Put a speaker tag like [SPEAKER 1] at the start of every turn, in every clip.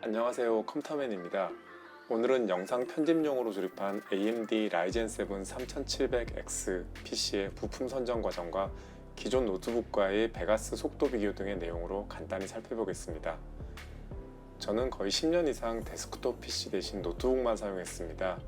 [SPEAKER 1] 안녕하세요, 컴퓨터맨입니다. 오늘은 영상 편집용으로 조립한 AMD Ryzen 7 3700X PC의 부품 선정 과정과 기존 노트북과의 베가스 속도 비교 등의 내용으로 간단히 살펴보겠습니다. 저는 거의 10년 이상 데스크톱 PC 대신 노트북만 사용했습니다.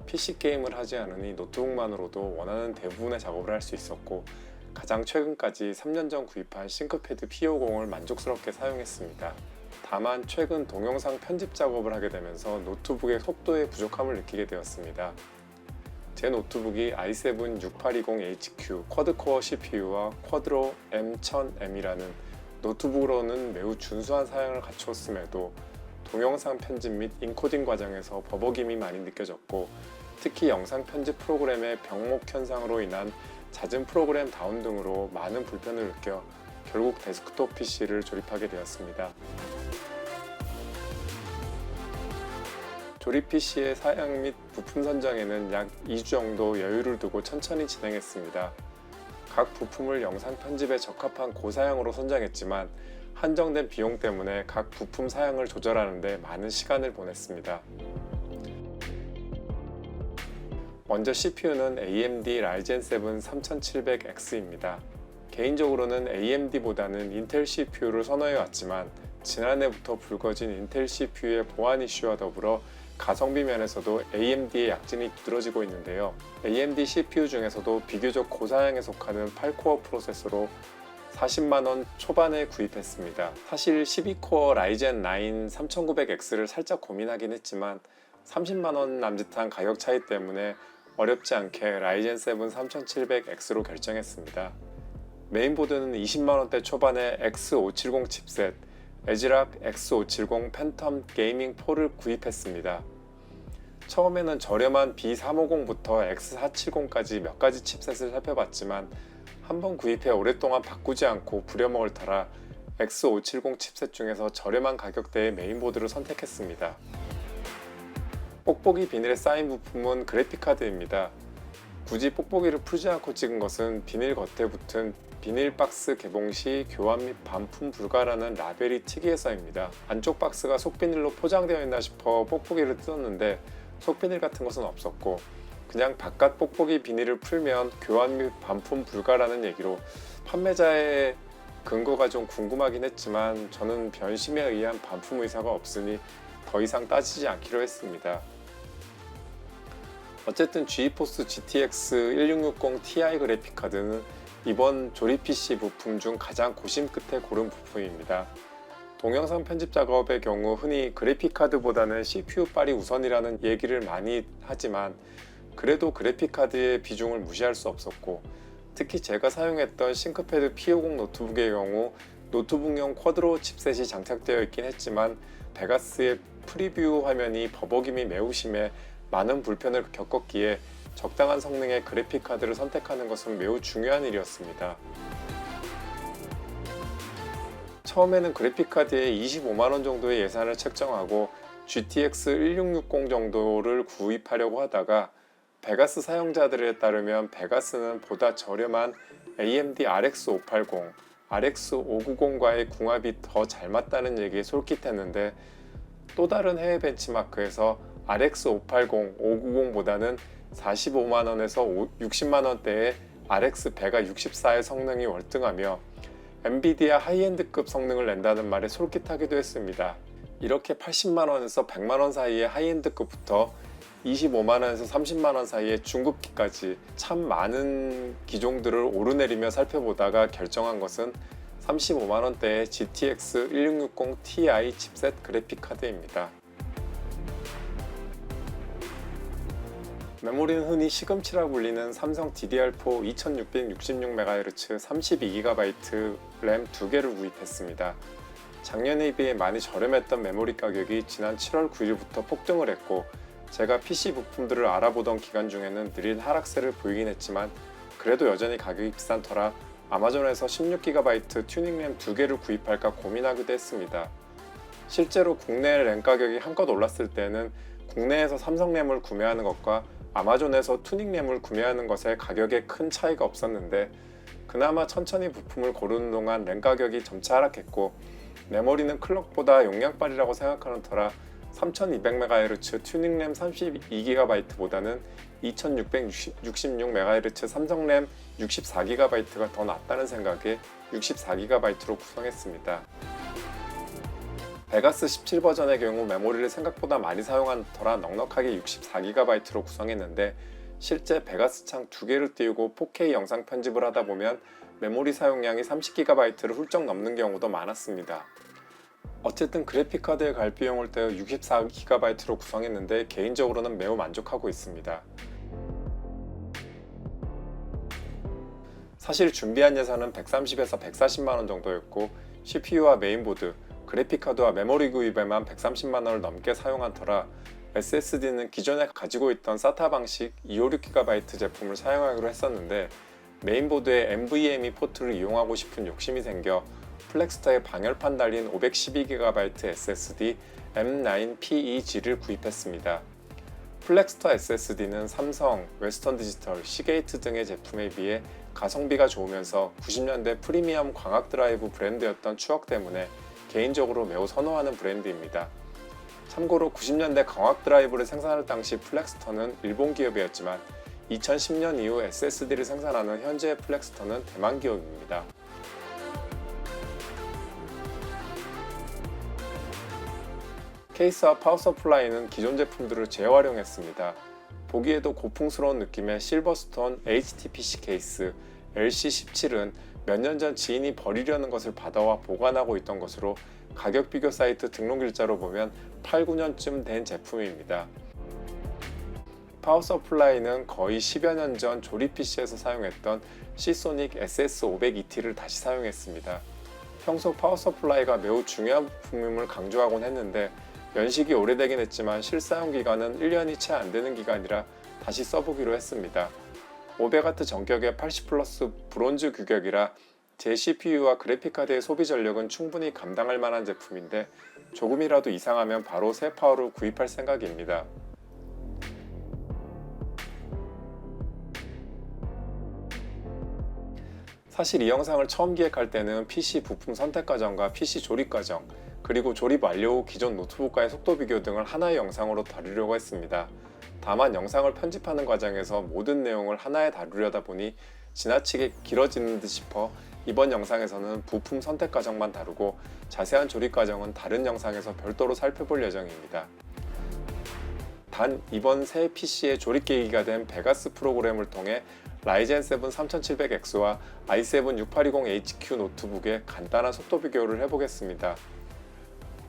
[SPEAKER 1] PC 게임을 하지 않으니 노트북만으로도 원하는 대부분의 작업을 할 수 있었고, 가장 최근까지 3년 전 구입한 싱크패드 P50을 만족스럽게 사용했습니다. 다만 최근 동영상 편집 작업을 하게 되면서 노트북의 속도에 부족함을 느끼게 되었습니다. 제 노트북이 i7 6820HQ 쿼드코어 CPU와 쿼드로 M1000M이라는 노트북으로는 매우 준수한 사양을 갖추었음에도 동영상 편집 및 인코딩 과정에서 버벅임이 많이 느껴졌고, 특히 영상 편집 프로그램의 병목 현상으로 인한 잦은 프로그램 다운 등으로 많은 불편을 느껴 결국 데스크톱 PC를 조립하게 되었습니다. 조립 PC의 사양 및 부품 선정에는 약 2주 정도 여유를 두고 천천히 진행했습니다. 각 부품을 영상 편집에 적합한 고사양으로 선정했지만 한정된 비용 때문에 각 부품 사양을 조절하는 데 많은 시간을 보냈습니다. 먼저 CPU는 AMD Ryzen 7 3700X입니다. 개인적으로는 AMD보다는 인텔 CPU를 선호해왔지만 지난해부터 불거진 인텔 CPU의 보안 이슈와 더불어 가성비 면에서도 AMD의 약진이 두드러지고 있는데요. AMD CPU 중에서도 비교적 고사양에 속하는 8코어 프로세서로 40만원 초반에 구입했습니다. 사실 12코어 라이젠 9 3900X를 살짝 고민하긴 했지만 30만원 남짓한 가격 차이 때문에 어렵지 않게 라이젠 7 3700X로 결정했습니다. 메인보드는 20만원대 초반에 X570 칩셋, 에즈락 X570 팬텀 게이밍 4를 구입했습니다. 처음에는 저렴한 B350부터 X470까지 몇 가지 칩셋을 살펴봤지만 한번 구입해 오랫동안 바꾸지 않고 부려먹을 터라 X570 칩셋 중에서 저렴한 가격대의 메인보드를 선택했습니다. 뽁뽁이 비닐에 쌓인 부품은 그래픽카드입니다. 굳이 뽁뽁이를 풀지 않고 찍은 것은 비닐 겉에 붙은 비닐 박스 개봉 시 교환 및 반품 불가라는 라벨이 특이해서입니다. 안쪽 박스가 속비닐로 포장되어 있나 싶어 뽁뽁이를 뜯었는데 속비닐 같은 것은 없었고, 그냥 바깥 뽁뽁이 비닐을 풀면 교환 및 반품 불가라는 얘기로 판매자의 근거가 좀 궁금하긴 했지만 저는 변심에 의한 반품 의사가 없으니 더 이상 따지지 않기로 했습니다. 어쨌든 GeForce GTX 1660 Ti 그래픽카드는 이번 조립 PC 부품 중 가장 고심 끝에 고른 부품입니다. 동영상 편집 작업의 경우 흔히 그래픽카드보다는 CPU 빨이 우선이라는 얘기를 많이 하지만 그래도 그래픽카드의 비중을 무시할 수 없었고, 특히 제가 사용했던 싱크패드 P50 노트북의 경우 노트북용 쿼드로 칩셋이 장착되어 있긴 했지만 베가스의 프리뷰 화면이 버벅임이 매우 심해 많은 불편을 겪었기에 적당한 성능의 그래픽카드를 선택하는 것은 매우 중요한 일이었습니다. 처음에는 그래픽카드에 25만원 정도의 예산을 책정하고 GTX 1660 정도를 구입하려고 하다가 베가스 사용자들에 따르면 베가스는 보다 저렴한 AMD RX 580, RX 590과의 궁합이 더 잘 맞다는 얘기에 솔깃했는데, 또 다른 해외 벤치마크에서 RX 580, 590보다는 45만원에서 60만원대의 RX 베가 64의 성능이 월등하며 엔비디아 하이엔드급 성능을 낸다는 말에 솔깃하기도 했습니다. 이렇게 80만원에서 100만원 사이의 하이엔드급부터 25만원에서 30만원 사이의 중급기까지 참 많은 기종들을 오르내리며 살펴보다가 결정한 것은 35만원대의 GTX 1660 Ti 칩셋 그래픽카드입니다. 메모리는 흔히 시금치라 불리는 삼성 DDR4 2666MHz 32GB 램 2개를 구입했습니다. 작년에 비해 많이 저렴했던 메모리 가격이 지난 7월 9일부터 폭등을 했고, 제가 PC 부품들을 알아보던 기간 중에는 느린 하락세를 보이긴 했지만 그래도 여전히 가격이 비싼 터라 아마존에서 16GB 튜닝 램 2개를 구입할까 고민하기도 했습니다. 실제로 국내 램 가격이 한껏 올랐을 때는 국내에서 삼성 램을 구매하는 것과 아마존에서 튜닝 램을 구매하는 것의 가격에 큰 차이가 없었는데, 그나마 천천히 부품을 고르는 동안 램 가격이 점차 하락했고 메모리는 클럭보다 용량빨이라고 생각하는 터라 3200MHz 튜닝램 32GB보다는 2666MHz 삼성램 64GB가 더 낫다는 생각에 64GB로 구성했습니다. 베가스 17 버전의 경우 메모리를 생각보다 많이 사용한 터라 넉넉하게 64GB로 구성했는데 실제 베가스 창 2개를 띄우고 4K 영상 편집을 하다 보면 메모리 사용량이 30GB를 훌쩍 넘는 경우도 많았습니다. 어쨌든 그래픽카드에 갈 비용을 떼어 64GB로 구성했는데 개인적으로는 매우 만족하고 있습니다. 사실 준비한 예산은 130에서 140만원 정도였고 CPU와 메인보드, 그래픽카드와 메모리 구입에만 130만원을 넘게 사용한 터라 SSD는 기존에 가지고 있던 SATA 방식 256GB 제품을 사용하기로 했었는데 메인보드에 NVMe 포트를 이용하고 싶은 욕심이 생겨 플렉스터에 방열판 달린 512GB SSD M9PEG를 구입했습니다. 플렉스터 SSD는 삼성, 웨스턴 디지털, 시게이트 등의 제품에 비해 가성비가 좋으면서 90년대 프리미엄 광학 드라이브 브랜드였던 추억 때문에 개인적으로 매우 선호하는 브랜드입니다. 참고로 90년대 광학 드라이브를 생산할 당시 플렉스터는 일본 기업이었지만 2010년 이후 SSD를 생산하는 현재의 플렉스터는 대만 기업입니다. 케이스와 파워 서플라이는 기존 제품들을 재활용했습니다. 보기에도 고풍스러운 느낌의 실버스톤 HTPC 케이스 LC17은 몇 년 전 지인이 버리려는 것을 받아와 보관하고 있던 것으로 가격 비교 사이트 등록 일자로 보면 8, 9년쯤 된 제품입니다. 파워 서플라이는 거의 10여 년 전 조립 PC에서 사용했던 시소닉 SS500ET를 다시 사용했습니다. 평소 파워 서플라이가 매우 중요한 부품임을 강조하곤 했는데 연식이 오래되긴 했지만 실사용 기간은 1년이 채 안 되는 기간이라 다시 써보기로 했습니다. 500W 전격의 80플러스 브론즈 규격이라 제 CPU와 그래픽카드의 소비 전력은 충분히 감당할 만한 제품인데 조금이라도 이상하면 바로 새 파워를 구입할 생각입니다. 사실 이 영상을 처음 기획할 때는 PC 부품 선택 과정과 PC 조립 과정, 그리고 조립 완료 후 기존 노트북과의 속도 비교 등을 하나의 영상으로 다루려고 했습니다. 다만 영상을 편집하는 과정에서 모든 내용을 하나에 다루려다 보니 지나치게 길어지는 듯 싶어 이번 영상에서는 부품 선택 과정만 다루고 자세한 조립 과정은 다른 영상에서 별도로 살펴볼 예정입니다. 단 이번 새 PC의 조립 계기가 된 베가스 프로그램을 통해 라이젠 7 3700X와 i7 6820HQ 노트북의 간단한 속도 비교를 해보겠습니다.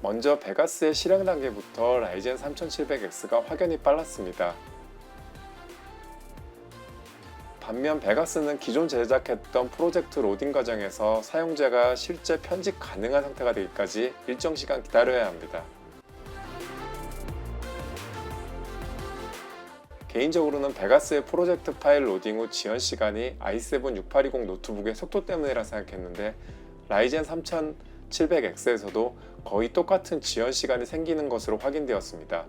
[SPEAKER 1] 먼저 베가스의 실행 단계부터 라이젠 3700X가 확연히 빨랐습니다. 반면 베가스는 기존 제작했던 프로젝트 로딩 과정에서 사용자가 실제 편집 가능한 상태가 되기까지 일정 시간 기다려야 합니다. 개인적으로는 베가스의 프로젝트 파일 로딩 후 지연 시간이 i7 6820 노트북의 속도 때문이라 생각했는데 라이젠 3700X에서도 거의 똑같은 지연 시간이 생기는 것으로 확인되었습니다.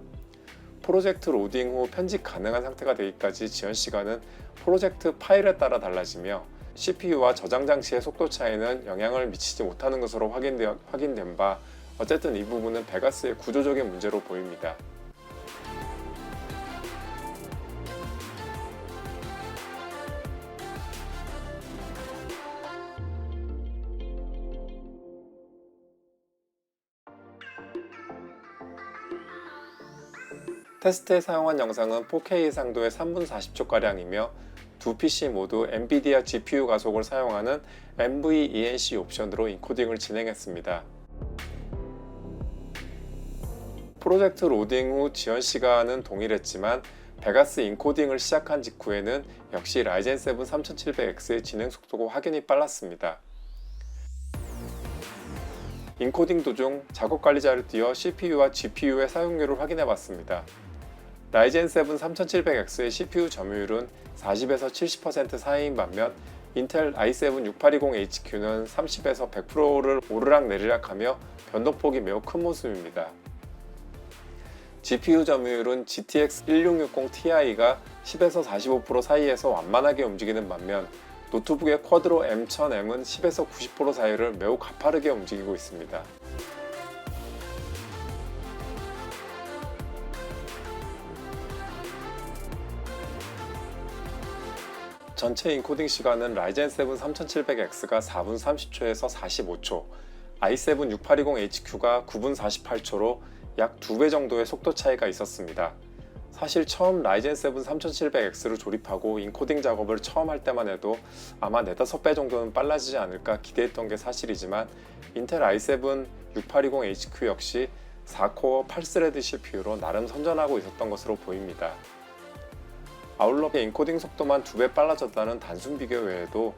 [SPEAKER 1] 프로젝트 로딩 후 편집 가능한 상태가 되기까지 지연 시간은 프로젝트 파일에 따라 달라지며 CPU와 저장 장치의 속도 차이는 영향을 미치지 못하는 것으로 확인된 바 어쨌든 이 부분은 베가스의 구조적인 문제로 보입니다. 테스트에 사용한 영상은 4K 해상도의 3분 40초가량이며 두 PC 모두 엔비디아 GPU 가속을 사용하는 NVENC 옵션으로 인코딩을 진행했습니다. 프로젝트 로딩 후 지연 시간은 동일했지만 베가스 인코딩을 시작한 직후에는 역시 라이젠 7 3700X의 진행 속도가 확연히 빨랐습니다. 인코딩 도중 작업 관리자를 띄워 CPU와 GPU의 사용률을 확인해 봤습니다. 라이젠 7 3700X의 CPU 점유율은 40에서 70% 사이인 반면 인텔 i7 6820HQ는 30에서 100%를 오르락내리락하며 변동폭이 매우 큰 모습입니다. GPU 점유율은 GTX 1660 Ti가 10에서 45% 사이에서 완만하게 움직이는 반면 노트북의 쿼드로 M1000M은 10에서 90% 사이를 매우 가파르게 움직이고 있습니다. 전체 인코딩 시간은 라이젠 7 3700X가 4분 30초에서 45초, i7 6820HQ가 9분 48초로 약 2배 정도의 속도 차이가 있었습니다. 사실 처음 라이젠 7 3700X를 조립하고 인코딩 작업을 처음 할 때만 해도 아마 4-5배 정도는 빨라지지 않을까 기대했던 게 사실이지만 인텔 i7 6820HQ 역시 4코어 8스레드 CPU로 나름 선전하고 있었던 것으로 보입니다. 아울럽의 인코딩 속도만 2배 빨라졌다는 단순 비교 외에도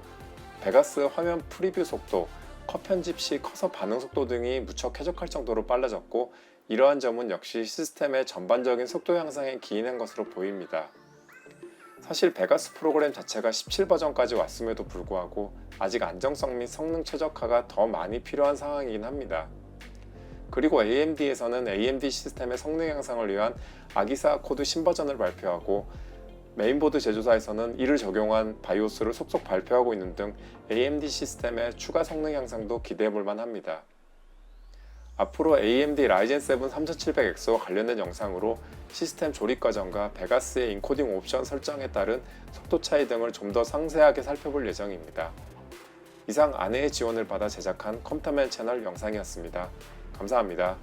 [SPEAKER 1] 베가스 화면 프리뷰 속도, 컷 편집 시 커서 반응 속도 등이 무척 쾌적할 정도로 빨라졌고 이러한 점은 역시 시스템의 전반적인 속도 향상에 기인한 것으로 보입니다. 사실 베가스 프로그램 자체가 17버전까지 왔음에도 불구하고 아직 안정성 및 성능 최적화가 더 많이 필요한 상황이긴 합니다. 그리고 AMD에서는 AMD 시스템의 성능 향상을 위한 아기사 코드 신버전을 발표하고 메인보드 제조사에서는 이를 적용한 바이오스를 속속 발표하고 있는 등 AMD 시스템의 추가 성능 향상도 기대해볼 만합니다. 앞으로 AMD 라이젠 7 3700X와 관련된 영상으로 시스템 조립 과정과 베가스의 인코딩 옵션 설정에 따른 속도 차이 등을 좀 더 상세하게 살펴볼 예정입니다. 이상 아내의 지원을 받아 제작한 컴퓨터맨 채널 영상이었습니다. 감사합니다.